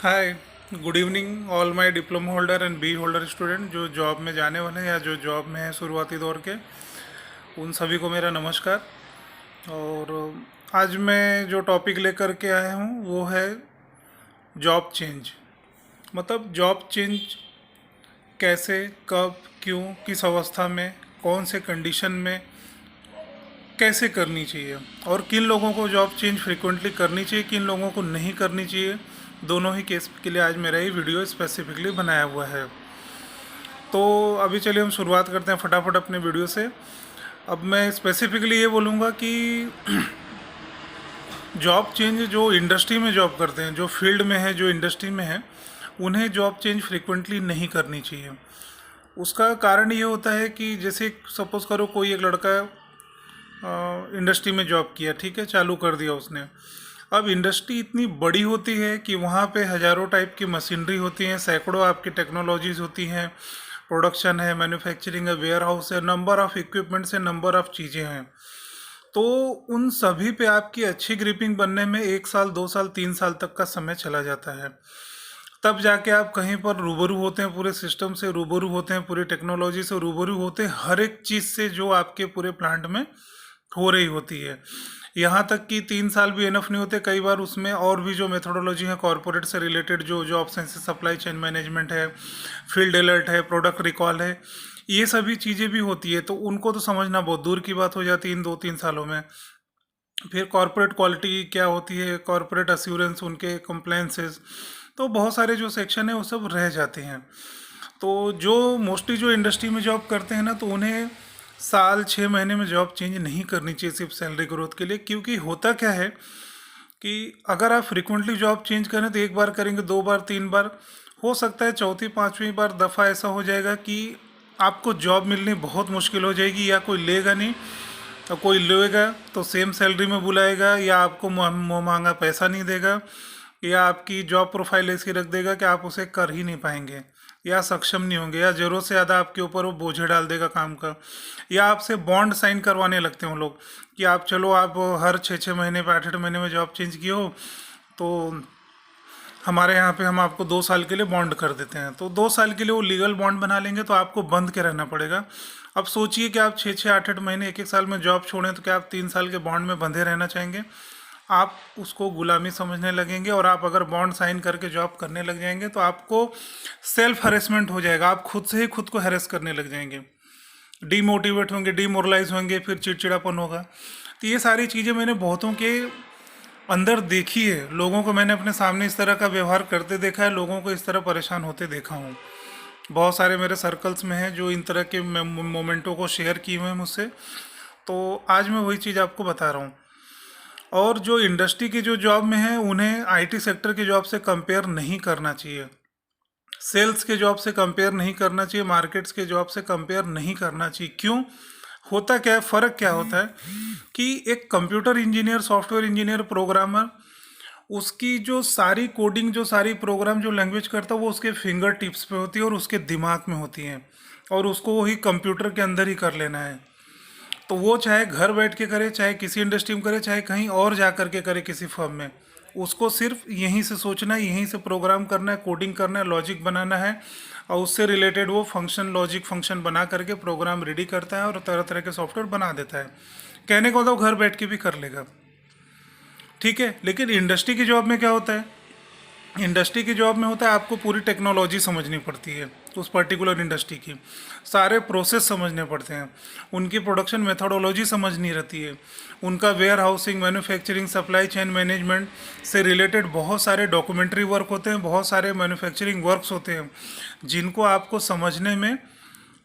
Hi, good evening all my diploma holder and B holder student जो job में जाने वाले हैं या जो जॉब में हैं शुरुआती दौर के, उन सभी को मेरा नमस्कार। और आज मैं जो टॉपिक लेकर के आया हूँ वो है जॉब चेंज। मतलब जॉब चेंज कैसे, कब, क्यों, किस अवस्था में, कौन से कंडीशन में कैसे करनी चाहिए, और किन लोगों को जॉब चेंज फ्रिक्वेंटली करनी चाहिए, किन लोगों को नहीं करनी चाहिए। दोनों ही केस के लिए आज मेरा ये वीडियो स्पेसिफिकली बनाया हुआ है। तो अभी चलिए हम शुरुआत करते हैं फटाफट अपने वीडियो से। अब मैं स्पेसिफिकली ये बोलूँगा कि जॉब चेंज जो इंडस्ट्री में जॉब करते हैं, जो फील्ड में है, जो इंडस्ट्री में है, उन्हें जॉब चेंज फ्रिक्वेंटली नहीं करनी चाहिए। उसका कारण ये होता है कि जैसे सपोज़ करो कोई एक लड़का इंडस्ट्री में जॉब किया, ठीक है, चालू कर दिया उसने। अब इंडस्ट्री इतनी बड़ी होती है कि वहाँ पे हज़ारों टाइप की मशीनरी होती हैं, सैकड़ों आपकी टेक्नोलॉजीज़ होती हैं, प्रोडक्शन है, मैन्युफैक्चरिंग है, वेयर हाउस है, नंबर ऑफ़ इक्विपमेंट्स है, नंबर ऑफ़ चीज़ें हैं। तो उन सभी पे आपकी अच्छी ग्रिपिंग बनने में 1 साल, 2 साल, 3 साल तक का समय चला जाता है। तब जाके आप कहीं पर रूबरू होते हैं, पूरे सिस्टम से रूबरू होते हैं, पूरी टेक्नोलॉजी से रूबरू होते हैं, हर एक चीज़ से जो आपके पूरे प्लांट में हो रही होती है। यहाँ तक कि 3 साल भी इनफ नहीं होते, कई बार उसमें और भी जो मेथोडोलॉजी है कॉरपोरेट से रिलेटेड, जो ऑप्शन है, सप्लाई चेन मैनेजमेंट है, फील्ड अलर्ट है, प्रोडक्ट रिकॉल है, ये सभी चीज़ें भी होती है। तो उनको तो समझना बहुत दूर की बात हो जाती है इन 2-3 सालों में। फिर कॉरपोरेट क्वालिटी क्या होती है, कॉरपोरेट अश्योरेंस, उनके कंप्लायंसेस, तो बहुत सारे जो सेक्शन है वो सब रह जाते हैं। तो जो मोस्टली जो इंडस्ट्री में जॉब करते हैं ना, तो उन्हें साल 6 महीने में जॉब चेंज नहीं करनी चाहिए सिर्फ सैलरी ग्रोथ के लिए। क्योंकि होता क्या है कि अगर आप फ्रिक्वेंटली जॉब चेंज करें तो एक बार करेंगे, 2 बार, 3 बार, हो सकता है चौथी पांचवी बार दफ़ा ऐसा हो जाएगा कि आपको जॉब मिलनी बहुत मुश्किल हो जाएगी, या कोई लेगा नहीं, और कोई लेगा तो सेम सैलरी में बुलाएगा, या आपको मुँह मांगा पैसा नहीं देगा, या आपकी जॉब प्रोफाइल ऐसी रख देगा कि आप उसे कर ही नहीं पाएंगे, या सक्षम नहीं होंगे, या ज़रूरत से ज़्यादा आपके ऊपर वो बोझ डाल देगा काम का। या आपसे बॉन्ड साइन करवाने लगते हैं वो लोग कि आप चलो, आप हर 6-6 महीने पे, 8-8 महीने में जॉब चेंज किए हो, तो हमारे यहाँ पे हम आपको 2 साल के लिए बॉन्ड कर देते हैं। तो 2 साल के लिए वो लीगल बॉन्ड बना लेंगे, तो आपको बंद के रहना पड़ेगा। अब सोचिए कि आप 6-6, 8-8 महीने, 1-1 साल में जॉब छोड़ें, तो क्या आप 3 साल के बॉन्ड में बंधे रहना चाहेंगे? आप उसको गुलामी समझने लगेंगे। और आप अगर बॉन्ड साइन करके जॉब करने लग जाएंगे तो आपको सेल्फ हरेसमेंट हो जाएगा, आप खुद से ही खुद को हैरेस करने लग जाएंगे, डीमोटिवेट होंगे, डीमोरलाइज होंगे, फिर चिड़चिड़ापन होगा। तो ये सारी चीज़ें मैंने बहुतों के अंदर देखी है, लोगों को मैंने अपने सामने इस तरह का व्यवहार करते देखा है, लोगों को इस तरह परेशान होते देखा हूँ। बहुत सारे मेरे सर्कल्स में हैं जो इन तरह के मोमेंटों को शेयर किए हुए हैं मुझसे। तो आज मैं वही चीज़ आपको बता रहा हूँ। और जो इंडस्ट्री की जो जॉब में है उन्हें आईटी सेक्टर की जॉब से कंपेयर नहीं करना चाहिए, सेल्स के जॉब से कंपेयर नहीं करना चाहिए, मार्केट्स के जॉब से कंपेयर नहीं करना चाहिए। क्यों? होता क्या है, फ़र्क क्या होता है कि एक computer engineer, software engineer, programmer, उसकी जो सारी कोडिंग, जो सारी प्रोग्राम, जो लैंग्वेज करता है, वो उसके फिंगर टिप्स पे होती है और उसके दिमाग में होती है, और उसको वही कंप्यूटर के अंदर ही कर लेना है। तो वो चाहे घर बैठ के करे, चाहे किसी इंडस्ट्री में करे, चाहे कहीं और जा कर के करे किसी फर्म में, उसको सिर्फ यहीं से सोचना है, यहीं से प्रोग्राम करना है, कोडिंग करना है, लॉजिक बनाना है, और उससे रिलेटेड वो फंक्शन, लॉजिक फंक्शन बना करके प्रोग्राम रेडी करता है और तरह तरह के सॉफ्टवेयर बना देता है। कहने को तो घर बैठ के भी कर लेगा, ठीक है। लेकिन इंडस्ट्री की जॉब में क्या होता है, इंडस्ट्री की जॉब में होता है आपको पूरी टेक्नोलॉजी समझनी पड़ती है, उस पर्टिकुलर इंडस्ट्री की सारे प्रोसेस समझने पड़ते हैं, उनकी प्रोडक्शन मेथोडोलॉजी समझनी रहती है, उनका warehousing, manufacturing, supply chain management से रिलेटेड बहुत सारे डॉक्यूमेंट्री वर्क होते हैं, बहुत सारे मैन्युफैक्चरिंग वर्क्स होते हैं, जिनको आपको समझने में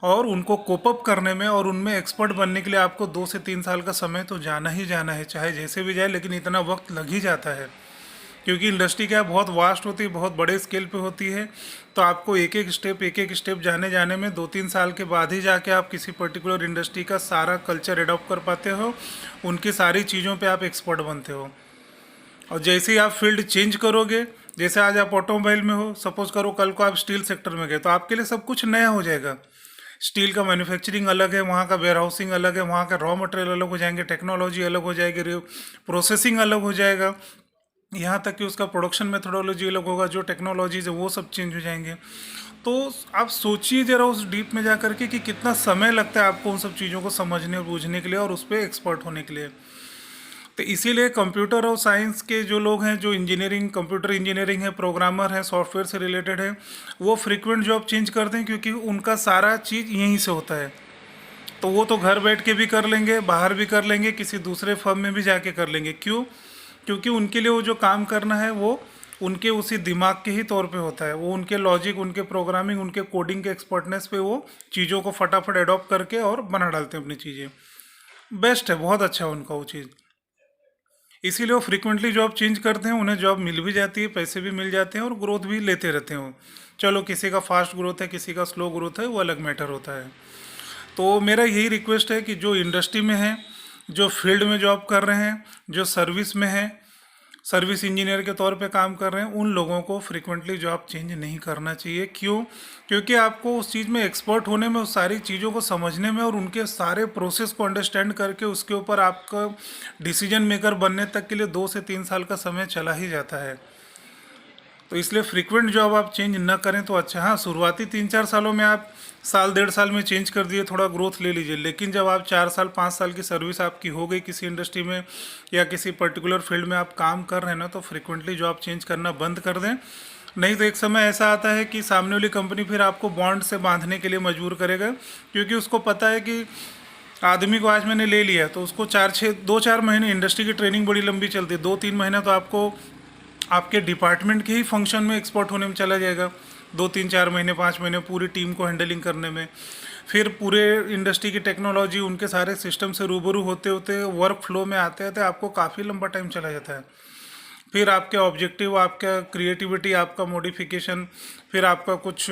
और उनको कोपअप करने में और उनमें एक्सपर्ट बनने के लिए आपको 2 से 3 साल का समय तो जाना ही जाना है, चाहे जैसे भी जाए, लेकिन इतना वक्त लग ही जाता है। क्योंकि इंडस्ट्री क्या है, बहुत वास्ट होती है, बहुत बड़े स्केल पे होती है। तो आपको एक एक स्टेप जाने जाने में 2-3 साल के बाद ही जाके आप किसी पर्टिकुलर इंडस्ट्री का सारा कल्चर एडॉप्ट कर पाते हो, उनकी सारी चीज़ों पे आप एक्सपर्ट बनते हो। और जैसे ही आप फील्ड चेंज करोगे, जैसे आज आप ऑटोमोबाइल में हो, सपोज करो कल को आप स्टील सेक्टर में गए, तो आपके लिए सब कुछ नया हो जाएगा। स्टील का मैन्युफैक्चरिंग अलग है, वहाँ का वेयर हाउसिंग अलग है, वहाँ का रॉ मटेरियल अलग हो जाएंगे, टेक्नोलॉजी अलग हो जाएगी, प्रोसेसिंग अलग हो जाएगा, यहाँ तक कि उसका प्रोडक्शन मेथोडोलॉजी अलग होगा, जो टेक्नोलॉजीज है वो सब चेंज हो जाएंगे। तो आप सोचिए ज़रा उस डीप में जा करके कि कितना समय लगता है आपको उन सब चीज़ों को समझने और बूझने के लिए और उस पर एक्सपर्ट होने के लिए। तो इसीलिए कंप्यूटर और साइंस के जो लोग हैं, जो इंजीनियरिंग, कंप्यूटर इंजीनियरिंग है, प्रोग्रामर है, सॉफ्टवेयर से रिलेटेड है, वो फ्रीक्वेंट जॉब चेंज करते हैं, क्योंकि उनका सारा चीज़ यहीं से होता है। तो वो तो घर बैठ के भी कर लेंगे, बाहर भी कर लेंगे, किसी दूसरे फर्म में भी जाके कर लेंगे। क्यों? क्योंकि उनके लिए वो जो काम करना है वो उनके उसी दिमाग के ही तौर पे होता है। वो उनके लॉजिक, उनके प्रोग्रामिंग, उनके कोडिंग के एक्सपर्टनेस पे वो चीज़ों को फटाफट अडॉप्ट करके और बना डालते हैं अपनी चीज़ें। बेस्ट है, बहुत अच्छा है उनका वो चीज़। इसीलिए वो फ्रीक्वेंटली जॉब चेंज करते हैं, उन्हें जॉब मिल भी जाती है, पैसे भी मिल जाते हैं और ग्रोथ भी लेते रहते हैं वो। चलो, किसी का फास्ट ग्रोथ है, किसी का स्लो ग्रोथ है, वो अलग मैटर होता है। तो मेरा यही रिक्वेस्ट है कि जो इंडस्ट्री में है, जो फील्ड में जॉब कर रहे हैं, जो सर्विस में है, सर्विस इंजीनियर के तौर पे काम कर रहे हैं, उन लोगों को फ्रीक्वेंटली जॉब चेंज नहीं करना चाहिए। क्यों? क्योंकि आपको उस चीज़ में एक्सपर्ट होने में, उस सारी चीज़ों को समझने में और उनके सारे प्रोसेस को अंडरस्टैंड करके उसके ऊपर आपका डिसीजन मेकर बनने तक के लिए 2 से 3 साल का समय चला ही जाता है। तो इसलिए फ्रीक्वेंट जॉब आप चेंज न करें तो अच्छा। हाँ, शुरुआती 3-4 सालों में आप साल 1.5 साल में चेंज कर दिए, थोड़ा ग्रोथ ले लीजिए। लेकिन जब आप 4 साल 5 साल की सर्विस आपकी हो गई किसी इंडस्ट्री में या किसी पर्टिकुलर फील्ड में आप काम कर रहे हैं ना, तो फ्रीक्वेंटली जॉब चेंज करना बंद कर दें। नहीं तो एक समय ऐसा आता है कि सामने वाली कंपनी फिर आपको बॉन्ड से बांधने के लिए मजबूर करेगा, क्योंकि उसको पता है कि आदमी को आज मैंने ले लिया तो उसको 2-4 महीने, इंडस्ट्री की ट्रेनिंग बड़ी लंबी चलती है, 2-3 महीना तो आपको आपके डिपार्टमेंट के ही फंक्शन में एक्सपर्ट होने में चला जाएगा। 2-3-4 महीने 5 महीने पूरी टीम को हैंडलिंग करने में। फिर पूरे इंडस्ट्री की टेक्नोलॉजी, उनके सारे सिस्टम से रूबरू होते होते वर्क फ्लो में आते आते आपको काफ़ी लंबा टाइम चला जाता है। फिर आपके ऑब्जेक्टिव, आपका क्रिएटिविटी, आपका मॉडिफिकेशन, फिर आपका कुछ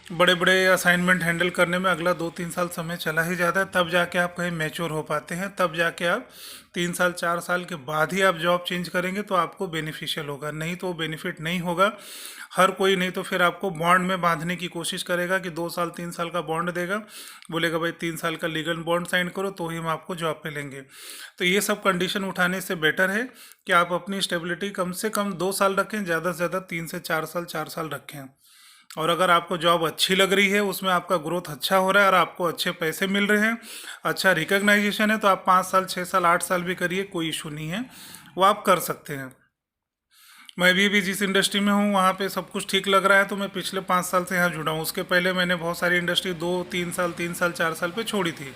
बड़े बड़े असाइनमेंट हैंडल करने में अगला 2-3 साल समय चला ही जाता है। तब जाके आप कहीं मैच्योर हो पाते हैं, तब जाके आप 3 साल 4 साल के बाद ही आप जॉब चेंज करेंगे तो आपको बेनिफिशियल होगा, नहीं तो बेनिफिट नहीं होगा। हर कोई नहीं तो फिर आपको बॉन्ड में बांधने की कोशिश करेगा कि 2 साल 3 साल का बॉन्ड देगा, बोलेगा भाई 3 साल का लीगल बॉन्ड साइन करो तो ही हम आपको जॉब पे लेंगे। तो ये सब कंडीशन उठाने से बेटर है कि आप अपनी स्टेबिलिटी कम से कम 2 साल रखें, ज़्यादा से ज़्यादा 3 से 4 साल 4 साल रखें। और अगर आपको जॉब अच्छी लग रही है, उसमें आपका ग्रोथ अच्छा हो रहा है और आपको अच्छे पैसे मिल रहे हैं, अच्छा रिकग्नाइजेशन है, तो आप 5 साल 6 साल 8 साल भी करिए, कोई इशू नहीं है, वो आप कर सकते हैं। मैं भी जिस इंडस्ट्री में हूँ वहाँ पे सब कुछ ठीक लग रहा है, तो मैं पिछले 5 साल से यहाँ जुड़ा हूँ। उसके पहले मैंने बहुत सारी इंडस्ट्री 2-3 साल 3 साल 4 साल पे छोड़ी थी।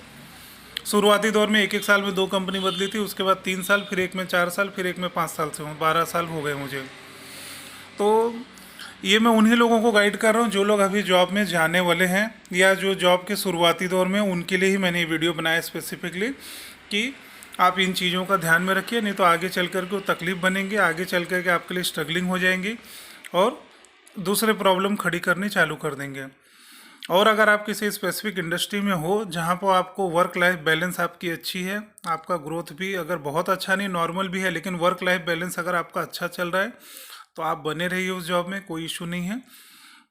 शुरुआती दौर में एक एक साल में 2 कंपनी बदली थी, उसके बाद 3 साल, फिर एक में 4 साल, फिर एक में 5 साल से हूँ, 12 साल हो गए मुझे। तो ये मैं उन्हीं लोगों को गाइड कर रहा हूँ जो लोग अभी जॉब में जाने वाले हैं या जो जॉब के शुरुआती दौर में, उनके लिए ही मैंने ये वीडियो बनाया स्पेसिफिकली कि आप इन चीज़ों का ध्यान में रखिए, नहीं तो आगे चल कर के वो तकलीफ बनेंगे, आगे चल कर के आपके लिए स्ट्रगलिंग हो जाएंगी और दूसरे प्रॉब्लम खड़ी करनी चालू कर देंगे। और अगर आप किसी स्पेसिफिक इंडस्ट्री में हो जहाँ पर आपको वर्क लाइफ बैलेंस आपकी अच्छी है, आपका ग्रोथ भी अगर बहुत अच्छा नहीं, नॉर्मल भी है, लेकिन वर्क लाइफ बैलेंस अगर आपका अच्छा चल रहा है, तो आप बने रहिए उस जॉब में, कोई इशू नहीं है।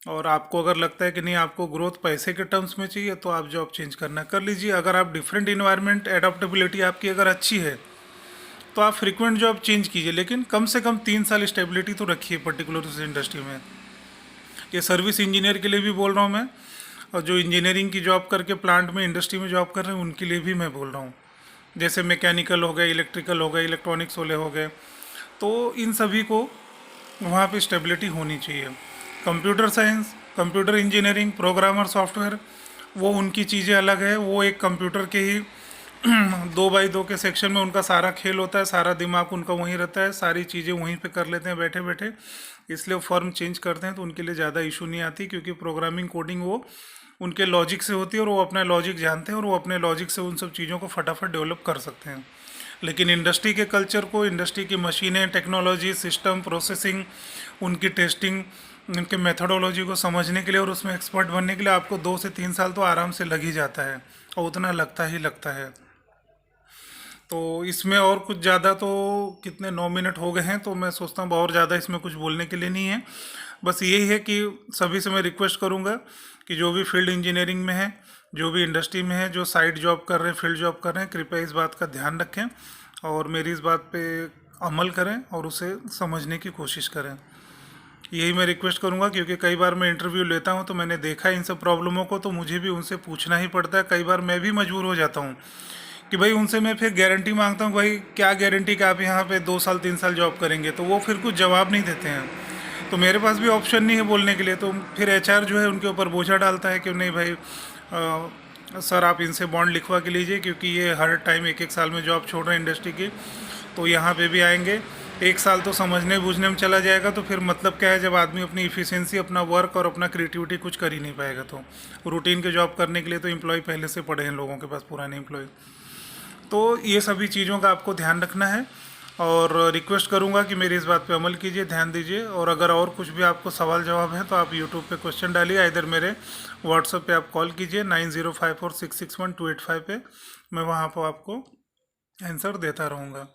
और आपको अगर लगता है कि नहीं आपको ग्रोथ पैसे के टर्म्स में चाहिए, तो आप जॉब चेंज करना कर लीजिए। अगर आप डिफरेंट इन्वायरमेंट, एडाप्टेबिलिटी आपकी अगर अच्छी है, तो आप फ्रीक्वेंट जॉब चेंज कीजिए, लेकिन कम से कम 3 साल स्टेबिलिटी तो रखिए पर्टिकुलर उस इंडस्ट्री में। ये सर्विस इंजीनियर के लिए भी बोल रहा हूँ मैं, और जो इंजीनियरिंग की जॉब करके प्लांट में, इंडस्ट्री में जॉब कर रहे हैं, उनके लिए भी मैं बोल रहा हूँ। जैसे मैकेनिकल हो गए, इलेक्ट्रिकल हो गए, इलेक्ट्रॉनिक्स वाले हो गए, तो इन सभी को वहाँ पे स्टेबिलिटी होनी चाहिए। Computer science, computer engineering, programmer, software, वो उनकी चीज़ें अलग है। वो एक कंप्यूटर के ही 2x2 के सेक्शन में उनका सारा खेल होता है, सारा दिमाग उनका वहीं रहता है, सारी चीज़ें वहीं पे कर लेते हैं बैठे बैठे। इसलिए वो फर्म चेंज करते हैं तो उनके लिए ज़्यादा इशू नहीं आती, क्योंकि प्रोग्रामिंग कोडिंग वो उनके लॉजिक से होती है और वो अपना लॉजिक जानते हैं और वो अपने लॉजिक से उन सब चीज़ों को फटाफट डेवलप कर सकते हैं। लेकिन इंडस्ट्री के कल्चर को, इंडस्ट्री की मशीनें, टेक्नोलॉजी, सिस्टम, प्रोसेसिंग, उनकी टेस्टिंग, उनके मेथोडोलॉजी को समझने के लिए और उसमें एक्सपर्ट बनने के लिए आपको 2 से 3 साल तो आराम से लग ही जाता है, और उतना लगता ही लगता है। तो इसमें और कुछ ज़्यादा तो कितने 9 मिनट हो गए हैं, तो मैं सोचता हूँ और ज़्यादा इसमें कुछ बोलने के लिए नहीं है। बस यही है कि सभी से मैं रिक्वेस्ट करूँगा कि जो भी फील्ड इंजीनियरिंग में है, जो भी इंडस्ट्री में है, जो साइड जॉब कर रहे हैं, फील्ड जॉब कर रहे हैं, कृपया इस बात का ध्यान रखें और मेरी इस बात पे अमल करें और उसे समझने की कोशिश करें। यही मैं रिक्वेस्ट करूंगा, क्योंकि कई बार मैं इंटरव्यू लेता हूं तो मैंने देखा इन सब प्रॉब्लमों को, तो मुझे भी उनसे पूछना ही पड़ता है। कई बार मैं भी मजबूर हो जाता हूं कि भाई उनसे मैं फिर गारंटी मांगता हूं, भाई क्या गारंटी कि आप यहाँ पे 2 साल 3 साल जॉब करेंगे, तो वो फिर कुछ जवाब नहीं देते हैं। तो मेरे पास भी ऑप्शन नहीं है बोलने के लिए, तो फिर एचआर जो है उनके ऊपर बोझा डालता है कि नहीं भाई सर आप इनसे बॉन्ड लिखवा के लीजिए, क्योंकि ये हर टाइम 1 1 साल में जॉब छोड़ रहे हैं इंडस्ट्री की, तो यहाँ पे भी आएंगे 1 साल तो समझने बूझने में चला जाएगा, तो फिर मतलब क्या है जब आदमी अपनी इफ़िशियंसी, अपना वर्क और अपना क्रिएटिविटी कुछ कर ही नहीं पाएगा। तो रूटीन के जॉब करने के लिए तो एम्प्लॉय पहले से पड़े हैं लोगों के पास, पुराने एम्प्लॉय। तो ये सभी चीज़ों का आपको ध्यान रखना है, और रिक्वेस्ट करूंगा कि मेरी इस बात पे अमल कीजिए, ध्यान दीजिए। और अगर और कुछ भी आपको सवाल जवाब है तो आप यूट्यूब पे क्वेश्चन डालिए, इधर मेरे व्हाट्सएप पे आप कॉल कीजिए 9054661285 पे, मैं वहाँ पर आपको आंसर देता रहूँगा।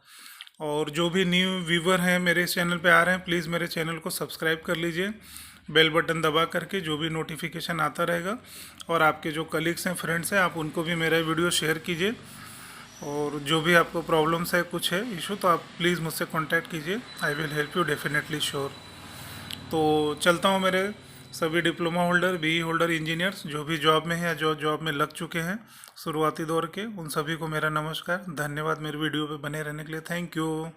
और जो भी न्यू व्यूवर हैं मेरे इस चैनल पे आ रहे हैं, प्लीज़ मेरे चैनल को सब्सक्राइब कर लीजिए, बेल बटन दबा करके, जो भी नोटिफिकेशन आता रहेगा। और आपके जो कलीग्स हैं, फ्रेंड्स हैं, आप उनको भी मेरा वीडियो शेयर कीजिए। और जो भी आपको प्रॉब्लम्स है, कुछ है इशू, तो आप प्लीज़ मुझसे कांटेक्ट कीजिए, I will help you definitely sure. तो चलता हूँ मेरे सभी diploma holder, BE holder, engineers जो भी जॉब में हैं या जो जॉब में लग चुके हैं शुरुआती दौर के, उन सभी को मेरा नमस्कार, धन्यवाद मेरे वीडियो पे बने रहने के लिए, थैंक यू।